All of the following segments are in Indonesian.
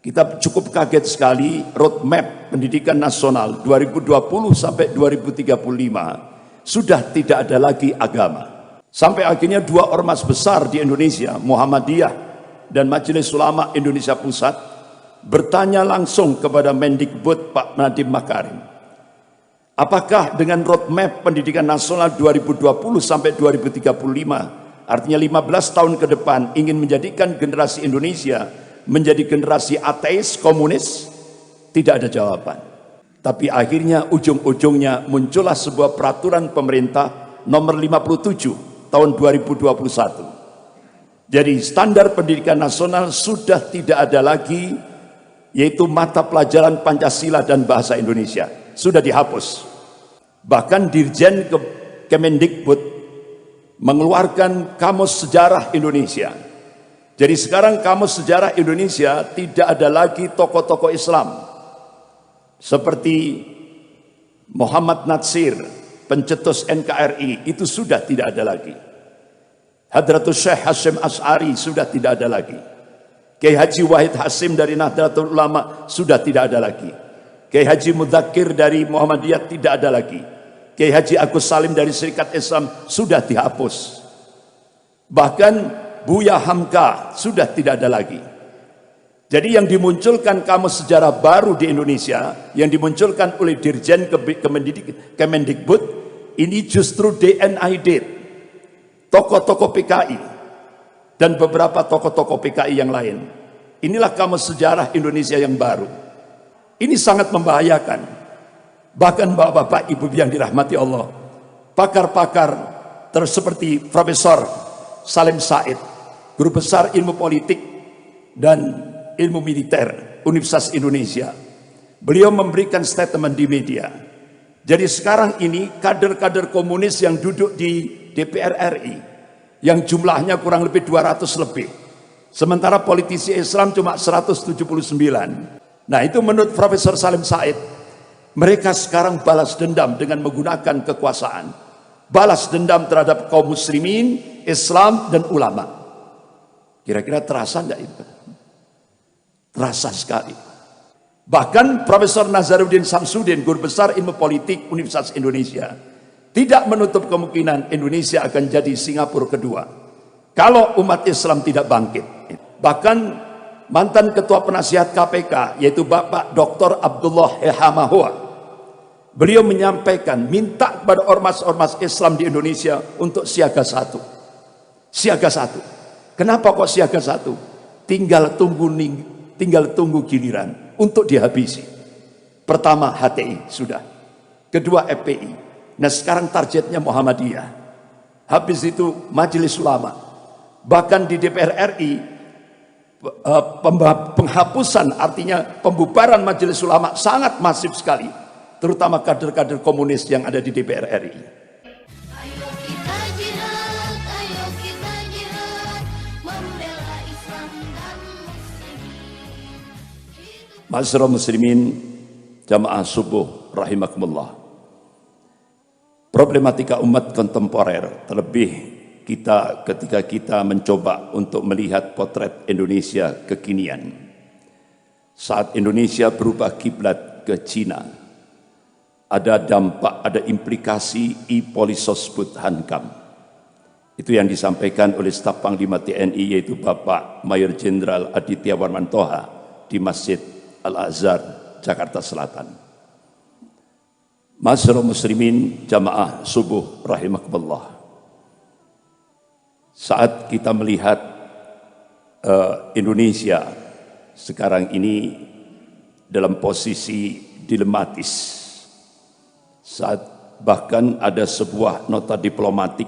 Kita cukup kaget sekali roadmap pendidikan nasional 2020 sampai 2035 sudah tidak ada lagi agama. Sampai akhirnya dua ormas besar di Indonesia, Muhammadiyah dan Majelis Ulama Indonesia Pusat, bertanya langsung kepada Mendikbud Pak Nadiem Makarim, apakah dengan roadmap pendidikan nasional 2020 sampai 2035, artinya 15 tahun ke depan, ingin menjadikan generasi Indonesia menjadi generasi ateis, komunis? Tidak ada jawaban. Tapi akhirnya ujung-ujungnya muncullah sebuah peraturan pemerintah nomor 57 tahun 2021. Jadi standar pendidikan nasional sudah tidak ada lagi, yaitu mata pelajaran Pancasila dan bahasa Indonesia. Sudah dihapus. Bahkan Dirjen Kemendikbud mengeluarkan Kamus Sejarah Indonesia. Jadi sekarang Kamus Sejarah Indonesia tidak ada lagi tokoh-tokoh Islam seperti Muhammad Natsir, pencetus NKRI, itu sudah tidak ada lagi. Hadratus Syekh Hasyim Asy'ari sudah tidak ada lagi. Kiai Haji Wahid Hasyim dari Nahdlatul Ulama sudah tidak ada lagi. Kiai Haji Mudzakkir dari Muhammadiyah tidak ada lagi. Kiai Haji Agus Salim dari Serikat Islam sudah dihapus. Bahkan Buya Hamka sudah tidak ada lagi. Jadi yang dimunculkan Kamus Sejarah baru di Indonesia, yang dimunculkan oleh Dirjen Kemendikbud, ini justru DNID, tokoh-tokoh PKI dan beberapa tokoh-tokoh PKI yang lain. Inilah Kamus Sejarah Indonesia yang baru. Ini sangat membahayakan. Bahkan bapak-bapak, ibu yang dirahmati Allah, pakar-pakar seperti Profesor Salim Said, Guru Besar Ilmu Politik dan Ilmu Militer Universitas Indonesia, beliau memberikan statement di media. Jadi sekarang ini kader-kader komunis yang duduk di DPR RI, yang jumlahnya kurang lebih 200 lebih, sementara politisi Islam cuma 179. Nah, itu menurut Profesor Salim Said, mereka sekarang balas dendam dengan menggunakan kekuasaan, balas dendam terhadap kaum muslimin, Islam dan ulama. Kira-kira terasa enggak itu? Terasa sekali. Bahkan Profesor Nazaruddin Samsudin, Guru Besar Ilmu Politik Universitas Indonesia, tidak menutup kemungkinan Indonesia akan jadi Singapura kedua kalau umat Islam tidak bangkit. Bahkan mantan Ketua Penasihat KPK, yaitu Bapak Dr. Abdullah Ehamahua, beliau menyampaikan, minta kepada ormas-ormas Islam di Indonesia untuk siaga satu. Siaga satu. Kenapa kok siaga satu? Tinggal tunggu giliran untuk dihabisi. Pertama HTI sudah, kedua FPI. Nah sekarang targetnya Muhammadiyah. Habis itu Majelis Ulama. Bahkan di DPR RI penghapusan, artinya pembubaran Majelis Ulama sangat masif sekali, terutama kader-kader komunis yang ada di DPR RI. Ma'asyiral muslimin, jamaah subuh rahimakumullah. Problematika umat kontemporer, terlebih ketika kita mencoba untuk melihat potret Indonesia kekinian. Saat Indonesia berubah kiblat ke Cina, ada dampak, ada implikasi Polisos Hankam. Itu yang disampaikan oleh Staf Panglima TNI, yaitu Bapak Mayor Jenderal Aditya Warmantoha di Masjid Al-Azhar, Jakarta Selatan. Ma'asyiral muslimin, jamaah subuh rahimakumullah. Saat kita melihat Indonesia sekarang ini dalam posisi dilematis, saat bahkan ada sebuah nota diplomatik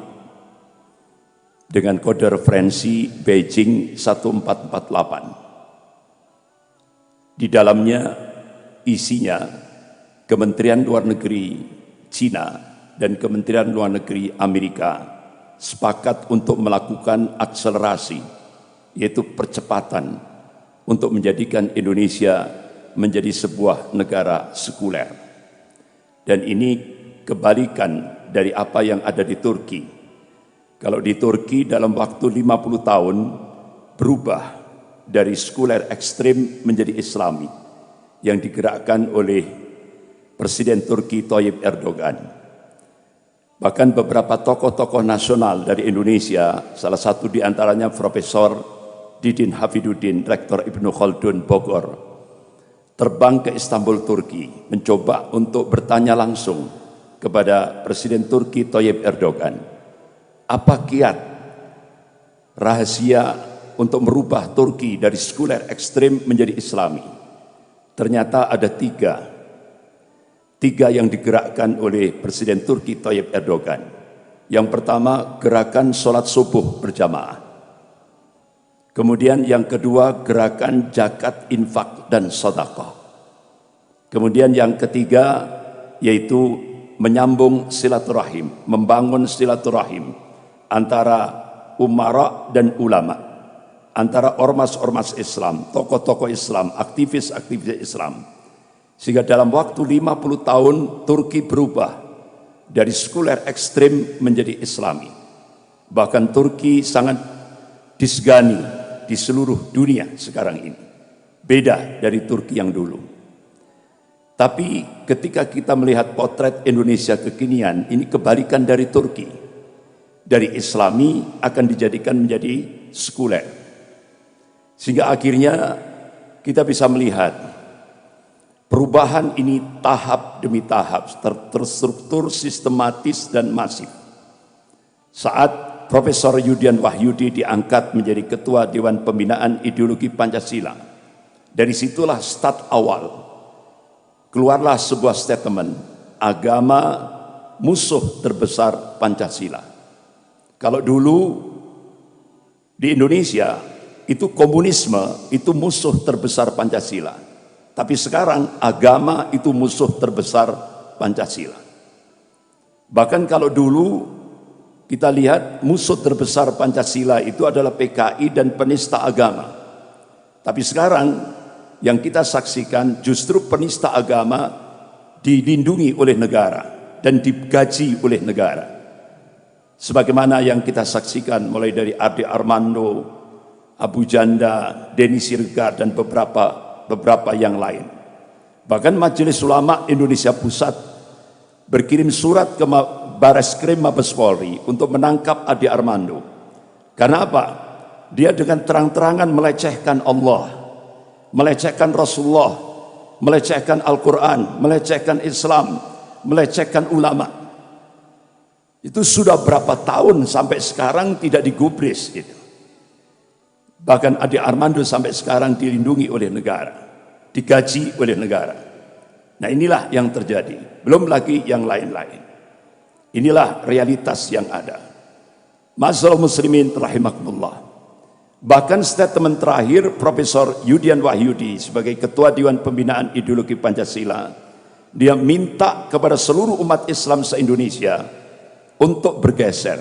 dengan kode referensi Beijing 1448. Di dalamnya isinya Kementerian Luar Negeri Cina dan Kementerian Luar Negeri Amerika sepakat untuk melakukan akselerasi, yaitu percepatan untuk menjadikan Indonesia menjadi sebuah negara sekuler. Dan ini kebalikan dari apa yang ada di Turki. Kalau di Turki dalam waktu 50 tahun berubah dari sekuler ekstrim menjadi Islami yang digerakkan oleh Presiden Turki Tayyip Erdogan. Bahkan beberapa tokoh-tokoh nasional dari Indonesia, salah satu di antaranya Profesor Didin Hafidudin, Rektor Ibnu Khaldun Bogor, terbang ke Istanbul, Turki, mencoba untuk bertanya langsung kepada Presiden Turki Tayyip Erdogan, apa kiat rahasia untuk merubah Turki dari sekuler ekstrem menjadi Islami. Ternyata ada tiga yang digerakkan oleh Presiden Turki Tayyip Erdogan. Yang pertama, gerakan sholat subuh berjamaah. Kemudian yang kedua, gerakan zakat, infak, dan sedekah. Kemudian yang ketiga, yaitu menyambung silaturahim, membangun silaturahim antara umara dan ulama, antara ormas-ormas Islam, tokoh-tokoh Islam, aktivis-aktivis Islam. Sehingga dalam waktu 50 tahun Turki berubah dari sekuler ekstrem menjadi Islami. Bahkan Turki sangat disegani di seluruh dunia sekarang ini. Beda dari Turki yang dulu. Tapi ketika kita melihat potret Indonesia kekinian, ini kebalikan dari Turki. Dari Islami akan dijadikan menjadi sekuler. Sehingga akhirnya kita bisa melihat perubahan ini tahap demi tahap, terstruktur, sistematis, dan masif. Saat Profesor Yudian Wahyudi diangkat menjadi Ketua Dewan Pembinaan Ideologi Pancasila, dari situlah start awal. Keluarlah sebuah statement, agama musuh terbesar Pancasila. Kalau dulu di Indonesia itu komunisme itu musuh terbesar Pancasila. Tapi sekarang agama itu musuh terbesar Pancasila. Bahkan kalau dulu kita lihat musuh terbesar Pancasila itu adalah PKI dan penista agama. Tapi sekarang yang kita saksikan justru penista agama dilindungi oleh negara dan digaji oleh negara. Sebagaimana yang kita saksikan mulai dari Ade Armando, Abu Janda, Denny Sirgar, dan beberapa yang lain. Bahkan Majelis Ulama Indonesia Pusat berkirim surat ke Bareskrim Mabes Polri untuk menangkap Ade Armando. Karena apa? Dia dengan terang-terangan melecehkan Allah, melecehkan Rasulullah, melecehkan Al-Quran, melecehkan Islam, melecehkan ulama. Itu sudah berapa tahun sampai sekarang tidak digubris gitu. Bahkan Ade Armando sampai sekarang dilindungi oleh negara, digaji oleh negara. Nah inilah yang terjadi, belum lagi yang lain-lain. Inilah realitas yang ada. Ma'asyiral muslimin rahimakumullah. Bahkan statement terakhir Profesor Yudian Wahyudi sebagai Ketua Dewan Pembinaan Ideologi Pancasila, dia minta kepada seluruh umat Islam se-Indonesia untuk bergeser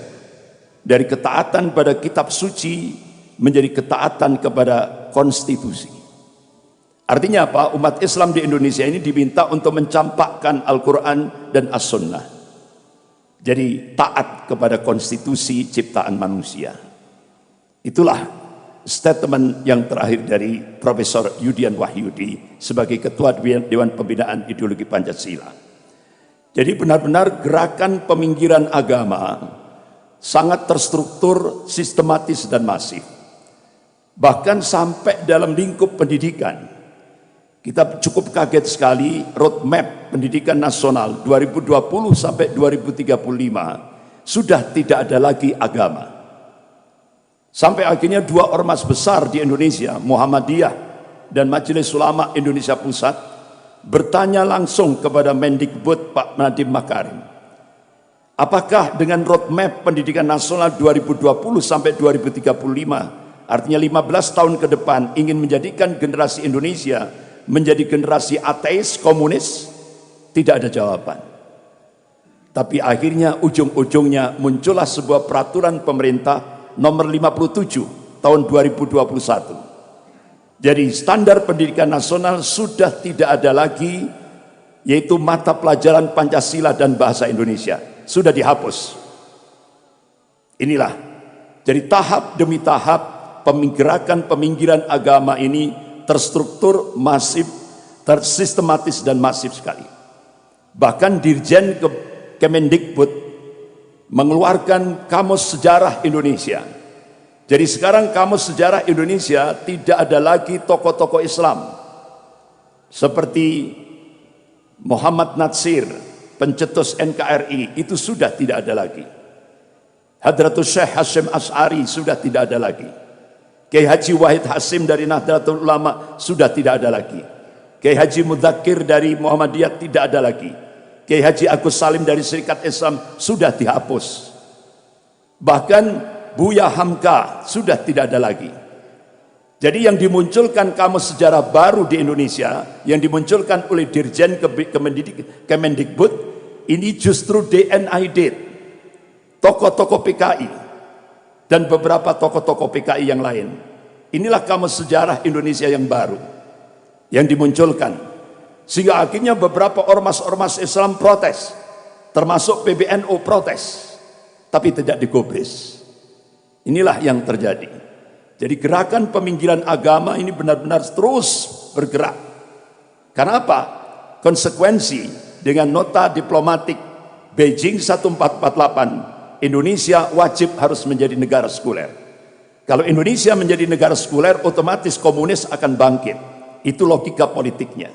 dari ketaatan pada kitab suci menjadi ketaatan kepada konstitusi. Artinya apa? Umat Islam di Indonesia ini diminta untuk mencampakkan Al-Quran dan As-Sunnah. Jadi taat kepada konstitusi ciptaan manusia. Itulah statement yang terakhir dari Profesor Yudian Wahyudi sebagai Ketua Dewan Pembinaan Ideologi Pancasila. Jadi benar-benar gerakan peminggiran agama sangat terstruktur, sistematis, dan masif. Bahkan sampai dalam lingkup pendidikan. Kita cukup kaget sekali roadmap pendidikan nasional 2020 sampai 2035 sudah tidak ada lagi agama. Sampai akhirnya dua ormas besar di Indonesia, Muhammadiyah dan Majelis Ulama Indonesia Pusat, bertanya langsung kepada Mendikbud Pak Nadiem Makarim, apakah dengan roadmap pendidikan nasional 2020 sampai 2035, artinya 15 tahun ke depan, ingin menjadikan generasi Indonesia menjadi generasi ateis, komunis? Tidak ada jawaban. Tapi akhirnya ujung-ujungnya muncullah sebuah peraturan pemerintah nomor 57 tahun 2021. Jadi standar pendidikan nasional sudah tidak ada lagi, yaitu mata pelajaran Pancasila dan bahasa Indonesia sudah dihapus. Inilah, jadi tahap demi tahap peminggiran agama ini terstruktur, masif, tersistematis dan masif sekali. Bahkan Dirjen Kemendikbud mengeluarkan Kamus Sejarah Indonesia. Jadi sekarang Kamus Sejarah Indonesia tidak ada lagi tokoh-tokoh Islam seperti Muhammad Natsir, pencetus NKRI, itu sudah tidak ada lagi. Hadratus Syekh Hasyim Asy'ari sudah tidak ada lagi. Kiai Haji Wahid Hasyim dari Nahdlatul Ulama sudah tidak ada lagi. Kiai Haji Mudzakkir dari Muhammadiyah tidak ada lagi. Kiai Haji Agus Salim dari Serikat Islam sudah dihapus. Bahkan Buya Hamka sudah tidak ada lagi. Jadi yang dimunculkan Kamus Sejarah baru di Indonesia, yang dimunculkan oleh Dirjen Kemendikbud, ini justru DNID, tokoh-tokoh PKI, dan beberapa tokoh-tokoh PKI yang lain. Inilah Kamus Sejarah Indonesia yang baru, yang dimunculkan. Sehingga akhirnya beberapa ormas-ormas Islam protes, termasuk PBNU protes, tapi tidak digubris. Inilah yang terjadi. Jadi gerakan peminggiran agama ini benar-benar terus bergerak. Karena apa? Konsekuensi dengan nota diplomatik Beijing 1448, Indonesia wajib harus menjadi negara sekuler. Kalau Indonesia menjadi negara sekuler, otomatis komunis akan bangkit. Itu logika politiknya.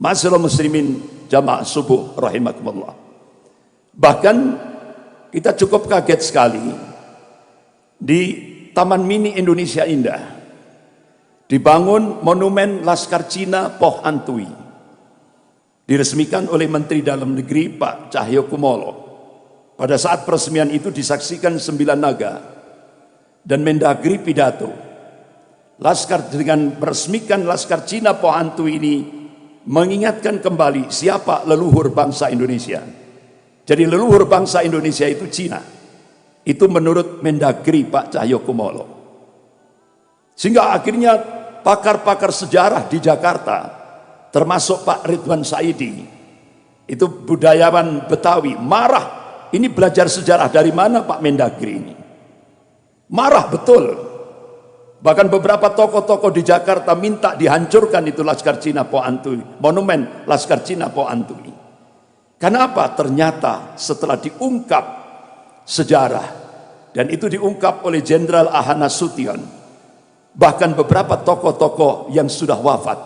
Ma'asyiral muslimin jamaah subuh rahimakumullah. Bahkan kita cukup kaget sekali di Taman Mini Indonesia Indah dibangun monumen Laskar Cina Poh Antui, diresmikan oleh Menteri Dalam Negeri Pak Cahyokumolo. Pada saat peresmian itu disaksikan 9 naga dan Mendagri pidato. Dengan meresmikan Laskar Cina Poh Antui ini mengingatkan kembali siapa leluhur bangsa Indonesia. Jadi leluhur bangsa Indonesia itu Cina. Itu menurut Mendagri Pak Cahyokumolo. Sehingga akhirnya pakar-pakar sejarah di Jakarta, termasuk Pak Ridwan Saidi, itu budayawan Betawi, marah. Ini belajar sejarah dari mana Pak Mendagri ini? Marah betul. Bahkan beberapa tokoh-tokoh di Jakarta minta dihancurkan itu Laskar Cina Poh Antui, monumen Laskar Cina Poh Antui. Kenapa? Ternyata setelah diungkap sejarah, dan itu diungkap oleh Jenderal Ahana Sution, bahkan beberapa tokoh-tokoh yang sudah wafat,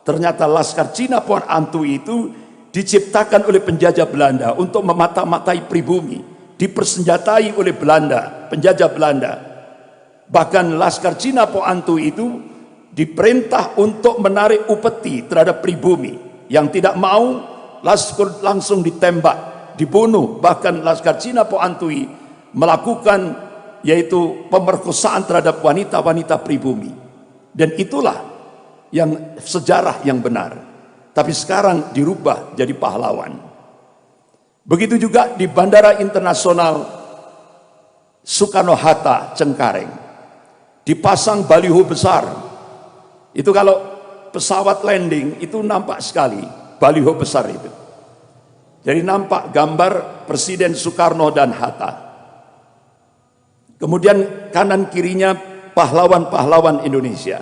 ternyata Laskar Cina Poh Antui itu diciptakan oleh penjajah Belanda untuk memata-matai pribumi, dipersenjatai oleh Belanda, penjajah Belanda. Bahkan Laskar Cina Poh Antui itu diperintah untuk menarik upeti terhadap pribumi, yang tidak mau langsung ditembak, dibunuh. Bahkan Laskar Cina Poh Antui melakukan yaitu pemerkosaan terhadap wanita-wanita pribumi. Dan itulah yang sejarah yang benar. Tapi sekarang dirubah jadi pahlawan. Begitu juga di Bandara Internasional Soekarno-Hatta Cengkareng dipasang baliho besar. Itu kalau pesawat landing itu nampak sekali baliho besar itu. Jadi nampak gambar Presiden Soekarno dan Hatta. Kemudian kanan kirinya pahlawan-pahlawan Indonesia.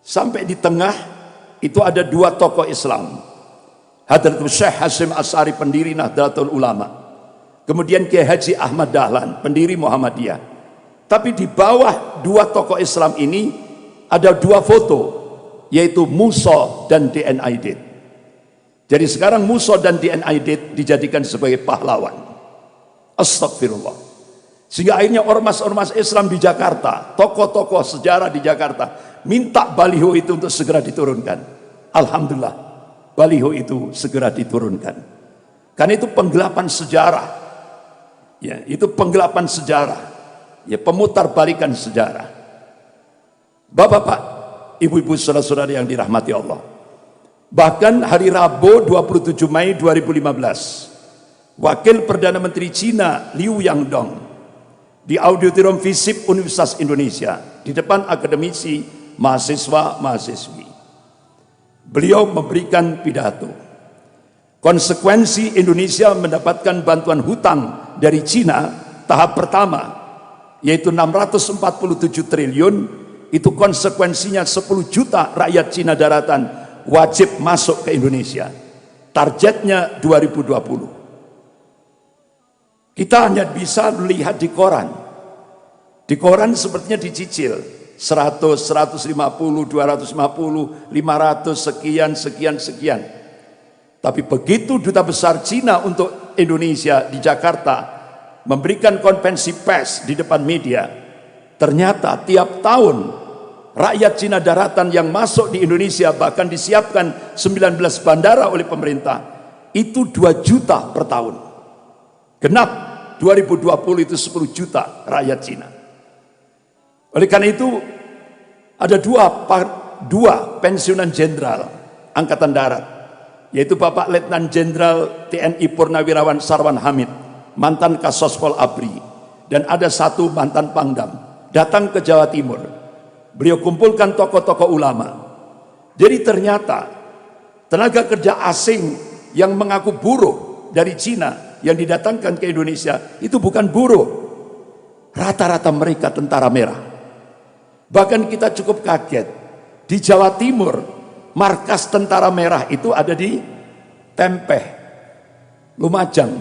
Sampai di tengah itu ada 2 tokoh Islam. Hadratus Syekh Hasyim Asy'ari, pendiri Nahdlatul Ulama. Kemudian Kiai Haji Ahmad Dahlan, pendiri Muhammadiyah. Tapi di bawah 2 tokoh Islam ini ada 2 foto, yaitu Musa dan DN Aidit. Jadi sekarang Musa dan DN Aidit dijadikan sebagai pahlawan. Astagfirullah. Sehingga akhirnya ormas-ormas Islam di Jakarta, tokoh-tokoh sejarah di Jakarta, minta baliho itu untuk segera diturunkan. Alhamdulillah, baliho itu segera diturunkan. Karena itu penggelapan sejarah. Ya, itu penggelapan sejarah. Ya, pemutarbalikan sejarah. Bapak-bapak, ibu-ibu, saudara-saudara yang dirahmati Allah. Bahkan hari Rabu 27 Mei 2015, Wakil Perdana Menteri Cina Liu Yangdong di Auditorium FISIP Universitas Indonesia di depan akademisi, mahasiswa-mahasiswi. Beliau memberikan pidato. Konsekuensi Indonesia mendapatkan bantuan hutang dari Cina tahap pertama yaitu 647 triliun, itu konsekuensinya 10 juta rakyat Cina daratan wajib masuk ke Indonesia. Targetnya 2020. Kita hanya bisa melihat di koran. Di koran sepertinya dicicil 100, 150, 250, 500, sekian. Tapi begitu Duta Besar Cina untuk Indonesia di Jakarta memberikan konferensi pers di depan media, ternyata tiap tahun rakyat Cina daratan yang masuk di Indonesia, bahkan disiapkan 19 bandara oleh pemerintah, itu 2 juta per tahun. Genap 2020 itu 10 juta rakyat Cina. Oleh karena itu ada dua pensiunan jenderal Angkatan Darat, yaitu Bapak Letnan Jenderal TNI Purnawirawan Sarwan Hamid, mantan Kasospol ABRI, dan ada satu mantan Pangdam, datang ke Jawa Timur. Beliau kumpulkan tokoh-tokoh ulama. Jadi ternyata tenaga kerja asing yang mengaku buruh dari Cina yang didatangkan ke Indonesia itu bukan buruh, rata-rata mereka tentara merah. Bahkan kita cukup kaget, di Jawa Timur markas tentara merah itu ada di Tempeh, Lumajang,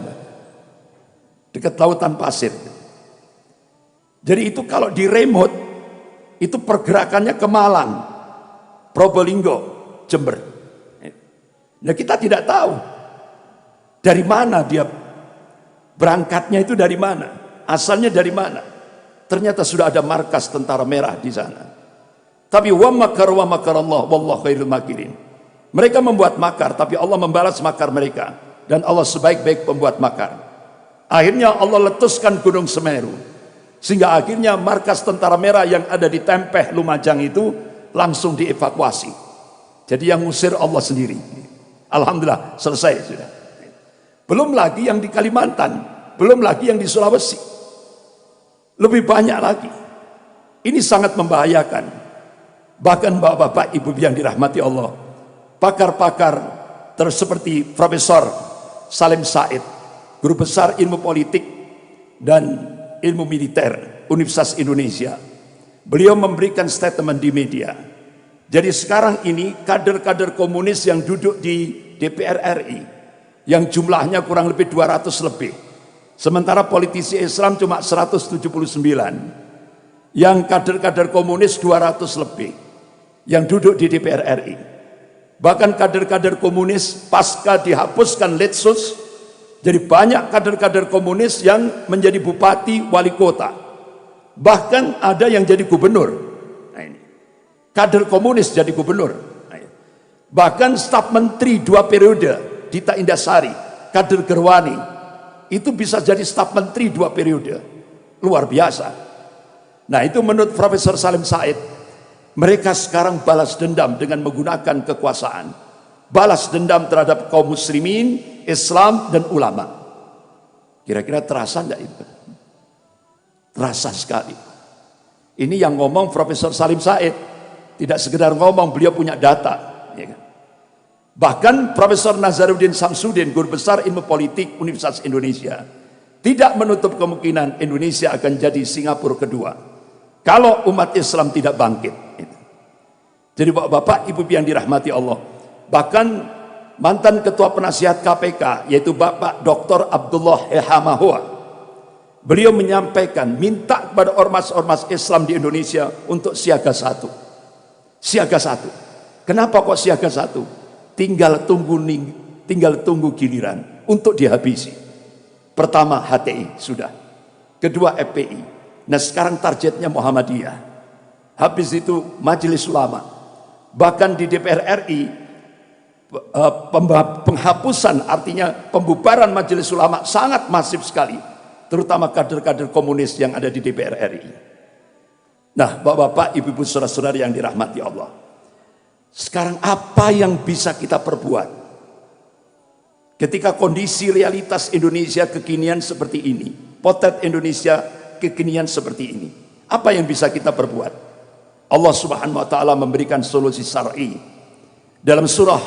dekat lautan pasir. Jadi itu kalau di remote itu pergerakannya ke Malang, Probolinggo, Jember. Nah, kita tidak tahu dari mana dia berangkatnya, itu dari mana, asalnya dari mana. Ternyata sudah ada markas tentara merah di sana. Tapi wa makarallah wallahu khairul makirin. Mereka membuat makar, tapi Allah membalas makar mereka, dan Allah sebaik-baik pembuat makar. Akhirnya Allah letuskan Gunung Semeru, sehingga akhirnya markas tentara merah yang ada di Tempeh, Lumajang itu langsung dievakuasi. Jadi yang ngusir Allah sendiri. Alhamdulillah selesai sudah. Belum lagi yang di Kalimantan, belum lagi yang di Sulawesi, lebih banyak lagi. Ini sangat membahayakan. Bahkan bapak-bapak, ibu yang dirahmati Allah, pakar-pakar seperti Profesor Salim Said, guru besar ilmu politik dan ilmu militer Universitas Indonesia, beliau memberikan statement di media. Jadi sekarang ini kader-kader komunis yang duduk di DPR RI, yang jumlahnya kurang lebih 200 lebih, sementara politisi Islam cuma 179, yang kader-kader komunis 200 lebih yang duduk di DPR RI. Bahkan kader-kader komunis pasca dihapuskan Letsus, jadi banyak kader-kader komunis yang menjadi bupati, wali kota, bahkan ada yang jadi gubernur. Nah, ini kader komunis jadi gubernur. Nah, ini. Bahkan staf menteri 2 periode, Dita Indasari, kader Gerwani, itu bisa jadi staf menteri 2 periode. Luar biasa. Nah, itu menurut Profesor Salim Said. Mereka sekarang balas dendam dengan menggunakan kekuasaan, balas dendam terhadap kaum muslimin, Islam, dan ulama. Kira-kira terasa enggak itu? Terasa sekali. Ini yang ngomong Profesor Salim Said, tidak sekedar ngomong, beliau punya data, ya kan? Bahkan Profesor Nazaruddin Samsudin, guru besar ilmu politik Universitas Indonesia, tidak menutup kemungkinan Indonesia akan jadi Singapura kedua kalau umat Islam tidak bangkit. Jadi bapak-bapak, ibu yang dirahmati Allah, bahkan mantan ketua penasihat KPK, yaitu Bapak Dr. Abdullah Ehamahua, beliau menyampaikan, minta kepada ormas-ormas Islam di Indonesia untuk siaga 1. Siaga 1. Kenapa kok siaga 1? Tinggal tunggu giliran untuk dihabisi. Pertama HTI sudah, kedua FPI, nah sekarang targetnya Muhammadiyah, habis itu Majelis Ulama. Bahkan di DPR RI penghapusan, artinya pembubaran Majelis Ulama sangat masif sekali, terutama kader-kader komunis yang ada di DPR RI. Nah, bapak-bapak, ibu-ibu, saudara-saudara yang dirahmati Allah, sekarang apa yang bisa kita perbuat ketika kondisi realitas Indonesia kekinian seperti ini, potret Indonesia kekinian seperti ini? Apa yang bisa kita perbuat? Allah Subhanahu wa taala memberikan solusi syar'i dalam surah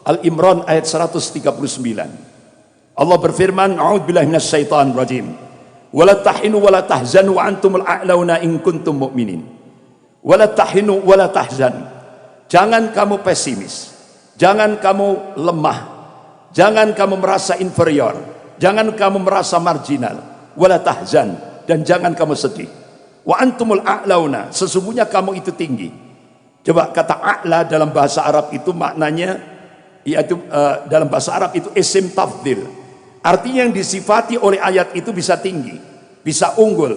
Al-Imran ayat 139. Allah berfirman, a'udzubillahi minasyaitonir rajim, Wala tahinu wala tahzanu wa antumul a'launa in kuntum mu'minin. Wala tahinu wala tahzanu. Jangan kamu pesimis, jangan kamu lemah, jangan kamu merasa inferior, jangan kamu merasa marginal. Wala tahzan, dan jangan kamu sedih. Wa antumul a'launa, sesungguhnya kamu itu tinggi. Coba kata a'la dalam bahasa Arab itu maknanya yaitu dalam bahasa Arab itu isim tafdil. Artinya yang disifati oleh ayat itu bisa tinggi, bisa unggul.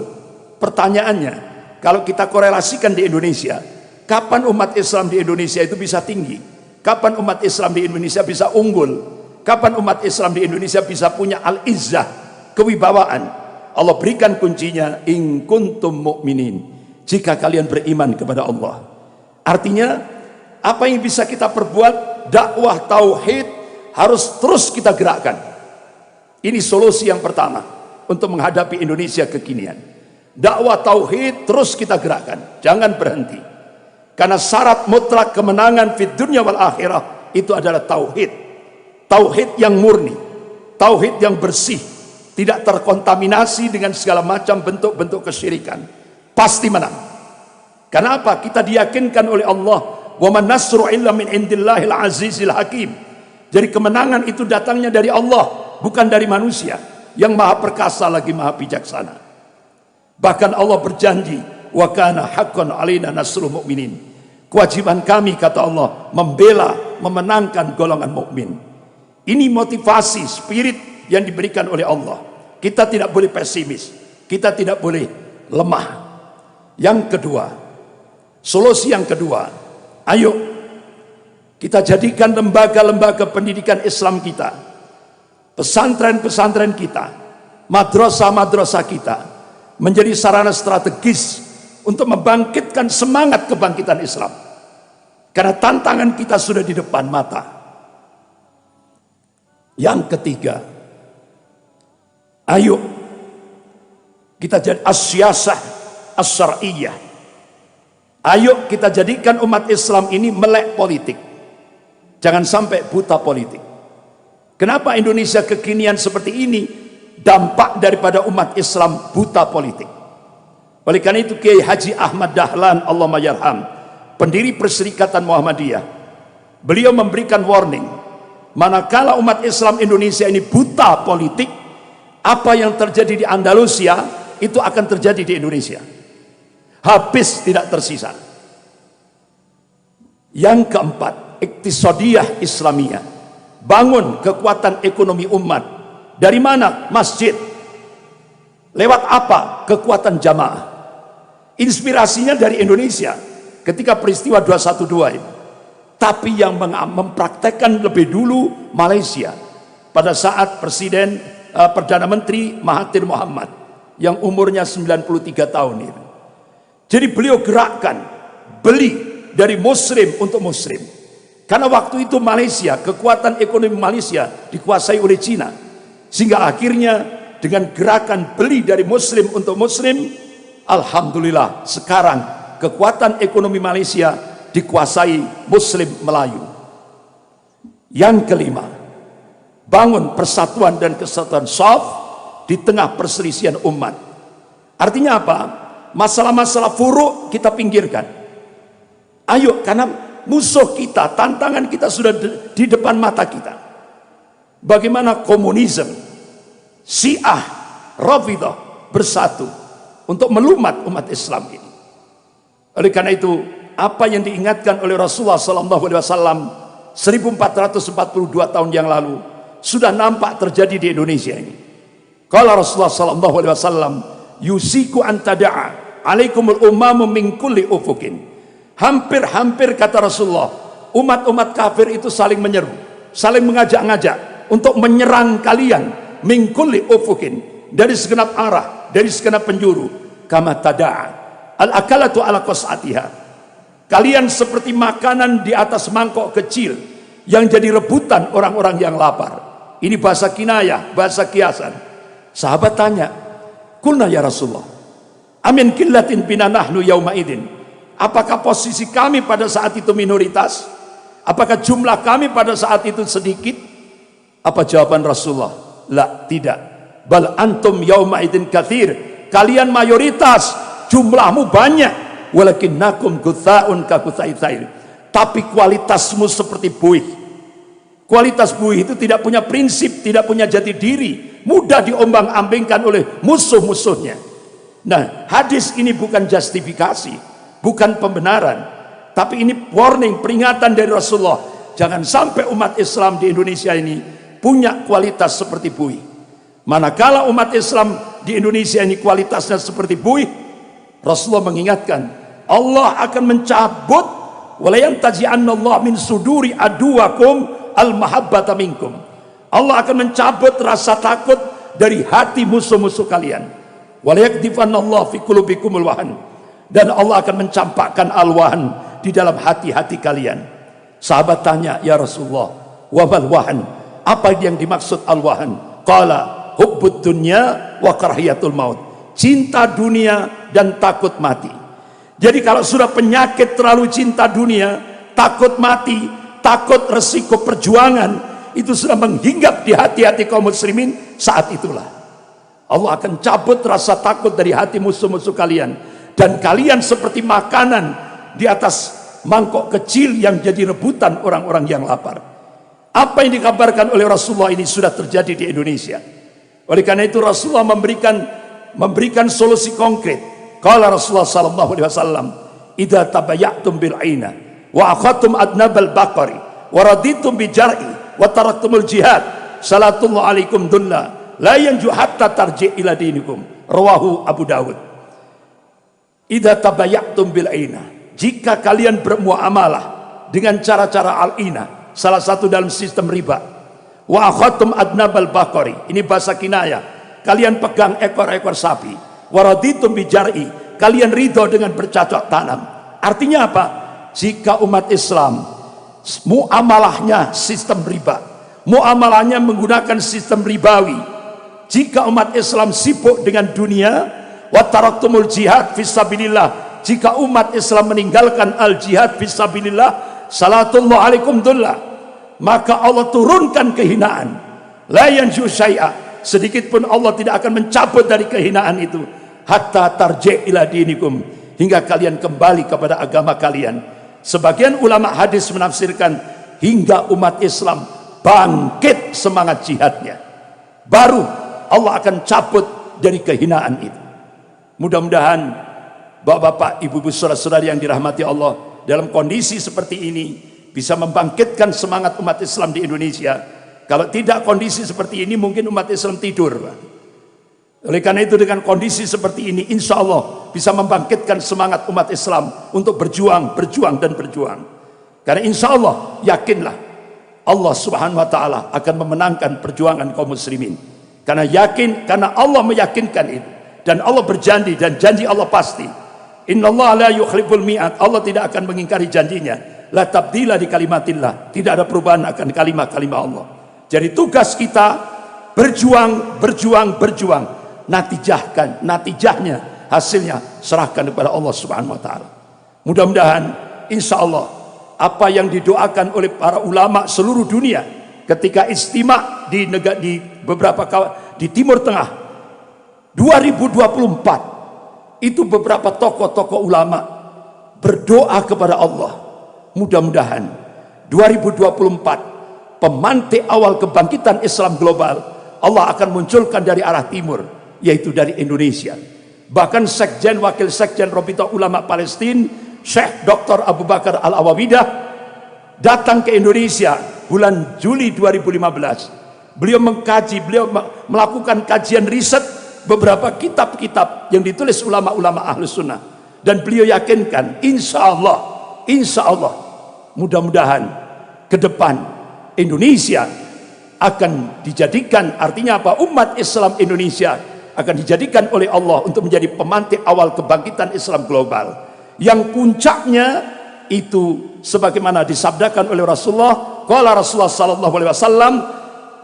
Pertanyaannya, kalau kita korelasikan di Indonesia, kapan umat Islam di Indonesia itu bisa tinggi? Kapan umat Islam di Indonesia bisa unggul? Kapan umat Islam di Indonesia bisa punya al-izzah, kewibawaan? Allah berikan kuncinya, in kuntum mu'minin, jika kalian beriman kepada Allah. Artinya, apa yang bisa kita perbuat? Dakwah tauhid harus terus kita gerakkan. Ini solusi yang pertama untuk menghadapi Indonesia kekinian. Dakwah tauhid terus kita gerakkan, jangan berhenti. Karena syarat mutlak kemenangan fid dunya wal akhirah itu adalah tauhid. Tauhid yang murni, tauhid yang bersih, tidak terkontaminasi dengan segala macam bentuk-bentuk kesyirikan. Pasti menang. Kenapa? Kita diyakinkan oleh Allah, wa man nasru illa min indillahil azizil hakim. Jadi kemenangan itu datangnya dari Allah, bukan dari manusia yang maha perkasa lagi maha bijaksana. Bahkan Allah berjanji, wa kana haqqan alaina nasrul mu'minin. Kewajiban kami, kata Allah, membela, memenangkan golongan mukmin. Ini motivasi, spirit yang diberikan oleh Allah. Kita tidak boleh pesimis, kita tidak boleh lemah. Yang kedua, solusi yang kedua, ayo kita jadikan lembaga-lembaga pendidikan Islam kita, pesantren-pesantren kita, madrasah-madrasah kita menjadi sarana strategis untuk membangkitkan semangat kebangkitan Islam. Karena tantangan kita sudah di depan mata. Yang ketiga, ayo kita jadi as-siyasah as-syar'iyyah. Ayo kita jadikan umat Islam ini melek politik. Jangan sampai buta politik. Kenapa Indonesia kekinian seperti ini? Dampak daripada umat Islam buta politik. Oleh karena itu Kiai Haji Ahmad Dahlan Allahumma yarham, pendiri Perserikatan Muhammadiyah, beliau memberikan warning, manakala umat Islam Indonesia ini buta politik, apa yang terjadi di Andalusia itu akan terjadi di Indonesia. Habis tidak tersisa. Yang keempat, iktisadiyah Islamiyah, bangun kekuatan ekonomi umat. Dari mana? Masjid. Lewat apa? Kekuatan jamaah. Inspirasinya dari Indonesia ketika peristiwa 212 itu. Tapi yang mempraktekkan lebih dulu Malaysia pada saat Presiden Perdana Menteri Mahathir Muhammad yang umurnya 93 tahun itu. Jadi beliau gerakkan, beli dari muslim untuk muslim. Karena waktu itu Malaysia, kekuatan ekonomi Malaysia dikuasai oleh Cina. Sehingga akhirnya dengan gerakan beli dari muslim untuk muslim, alhamdulillah sekarang kekuatan ekonomi Malaysia dikuasai muslim Melayu. Yang kelima, bangun persatuan dan kesatuan shaf di tengah perselisihan umat. Artinya apa? Masalah-masalah furuk kita pinggirkan. Ayo, karena musuh kita, tantangan kita sudah di depan mata kita. Bagaimana komunisme, Syiah, Rafidah bersatu untuk melumat umat Islam ini. Oleh karena itu, apa yang diingatkan oleh Rasulullah SAW 1442 tahun yang lalu sudah nampak terjadi di Indonesia ini. Kalau Rasulullah SAW, yusiku antada'a alaikumul umamu min kulli ufukin. Hampir-hampir kata Rasulullah, umat-umat kafir itu saling menyeru, saling mengajak-ngajak untuk menyerang kalian min kulli ufukin, dari segenap arah, dari segenap penjuru. Kama tada'a al-akalatu ala qas'atiha. Kalian seperti makanan di atas mangkok kecil yang jadi rebutan orang-orang yang lapar. Ini bahasa kinayah, bahasa kiasan. Sahabat tanya, "Qulna ya Rasulullah, amin qillatin bina nahnu yauma idin." Apakah posisi kami pada saat itu minoritas? Apakah jumlah kami pada saat itu sedikit? Apa jawaban Rasulullah? La, tidak. bal antum yauma idzin katsir, kalian mayoritas, jumlahmu banyak, walakinnakum gutsaun ka gutsai tsair, tapi kualitasmu seperti buih. Kualitas buih itu tidak punya prinsip, tidak punya jati diri, mudah diombang-ambingkan oleh musuh-musuhnya. Nah, hadis ini bukan justifikasi, bukan pembenaran, tapi ini warning, peringatan dari Rasulullah. Jangan sampai umat Islam di Indonesia ini punya kualitas seperti buih. Manakala umat Islam di Indonesia ini kualitasnya seperti buih, Rasulullah mengingatkan, Allah akan mencabut, wala yantazi'annallahu min suduri aduwakum al-mahabbata minkum. Allah akan mencabut rasa takut dari hati musuh-musuh kalian. Wala yakdifannallahu fi qulubikumul wahan, dan Allah akan mencampakkan al-wahan di dalam hati-hati kalian. Sahabat tanya, ya Rasulullah, wa mal wahan? Apa yang dimaksud al-wahan? Qala hubbud dunya wa karahiyatul maut. Cinta dunia dan takut mati. Jadi kalau sudah penyakit terlalu cinta dunia, takut mati, takut resiko perjuangan, itu sudah menghinggap di hati-hati kaum muslimin, saat itulah Allah akan cabut rasa takut dari hati musuh-musuh kalian, dan kalian seperti makanan di atas mangkok kecil yang jadi rebutan orang-orang yang lapar. Apa yang dikabarkan oleh Rasulullah ini sudah terjadi di Indonesia. Oleh karena itu Rasulullah memberikan solusi konkret. Qala Rasulullah sallallahu alaihi wasallam, idza tabayatum bil aina wa akhatum adnabal baqari wa raditum bi jar'i wa taraktumul jihad, salatullahu alaikum dunna la yanju hatta tarji' ila dinikum. Rawahu Abu Dawud. Idza tabayatum bil aina, jika kalian bermuamalah dengan cara-cara al-ina, salah satu dalam sistem riba. Wa akhatum adnabal baqari, ini bahasa kinayah, kalian pegang ekor-ekor sapi. Wa raditum bi jar'i, kalian ridho dengan bercocok tanam. Artinya apa? Jika umat Islam muamalahnya sistem riba, muamalahnya menggunakan sistem ribawi, jika umat Islam sibuk dengan dunia, wa taraktumul jihad fisabilillah, jika umat Islam meninggalkan al jihad fisabilillah, salatullah alaikum dullah, maka Allah turunkan kehinaan. La yanju syai'a, sedikit pun Allah tidak akan mencabut dari kehinaan itu, hatta tarji' ila dinikum, hingga kalian kembali kepada agama kalian. Sebagian ulama hadis menafsirkan hingga umat Islam bangkit semangat jihadnya, baru Allah akan cabut dari kehinaan itu. Mudah-mudahan bapak-bapak, ibu-ibu, saudara-saudari yang dirahmati Allah, dalam kondisi seperti ini bisa membangkitkan semangat umat Islam di Indonesia. Kalau tidak kondisi seperti ini, mungkin umat Islam tidur. Oleh karena itu dengan kondisi seperti ini, insya Allah bisa membangkitkan semangat umat Islam untuk berjuang, dan berjuang. Karena insya Allah, yakinlah Allah subhanahu wa ta'ala akan memenangkan perjuangan kaum muslimin. Karena yakin, karena Allah meyakinkan itu. Dan Allah berjanji, dan janji Allah pasti. Innallaha la yukhliful mi'ad, Allah tidak akan mengingkari janjinya. La tabdila di kalimatillah, tidak ada perubahan akan kalimat-kalimat Allah. Jadi tugas kita berjuang. Natijahnya, hasilnya serahkan kepada Allah subhanahu wa ta'ala. Mudah-mudahan insya Allah apa yang didoakan oleh para ulama seluruh dunia ketika istimewa di Timur Tengah 2024, itu beberapa tokoh-tokoh ulama berdoa kepada Allah, mudah-mudahan 2024 pemantik awal kebangkitan Islam global Allah akan munculkan dari arah timur, yaitu dari Indonesia. Bahkan Sekjen, Wakil Sekjen Rabithah Ulama Palestina, Syekh Dr. Abu Bakar Al-Awawidah datang ke Indonesia bulan Juli 2015. Beliau mengkaji, beliau melakukan kajian riset beberapa kitab-kitab yang ditulis ulama-ulama Ahlus Sunnah, dan beliau yakinkan insya Allah mudah-mudahan ke depan Indonesia akan dijadikan, artinya apa, umat Islam Indonesia akan dijadikan oleh Allah untuk menjadi pemantik awal kebangkitan Islam global, yang puncaknya itu sebagaimana disabdakan oleh Rasulullah. Qala Rasulullah sallallahu alaihi wasallam,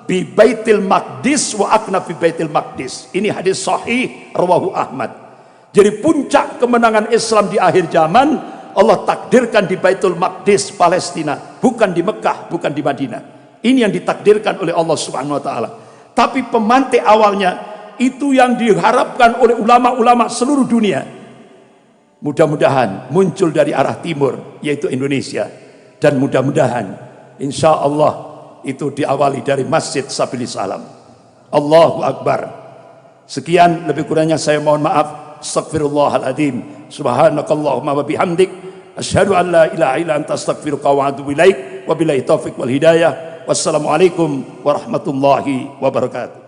bi Baitil Maqdis wa akna fi Baitil Maqdis. Ini hadis sahih rawahu Ahmad. Jadi puncak kemenangan Islam di akhir zaman Allah takdirkan di Baitul Maqdis Palestina, bukan di Mekah, bukan di Madinah. Ini yang ditakdirkan oleh Allah subhanahu wa ta'ala. Tapi pemantik awalnya itu yang diharapkan oleh ulama-ulama seluruh dunia. Mudah-mudahan muncul dari arah timur, yaitu Indonesia. Dan mudah-mudahan insya Allah itu diawali dari Masjid Sabilis Salam. Allahu Akbar. Sekian, lebih kurangnya saya mohon maaf. Astaghfirullahaladzim. Subhanakallahumma wa bihamdik. Asyhadu an la ilaha illa anta astaghfiruka wa atubu ilaik. Wabillahi taufiq wal hidayah. Wassalamualaikum warahmatullahi wabarakatuh.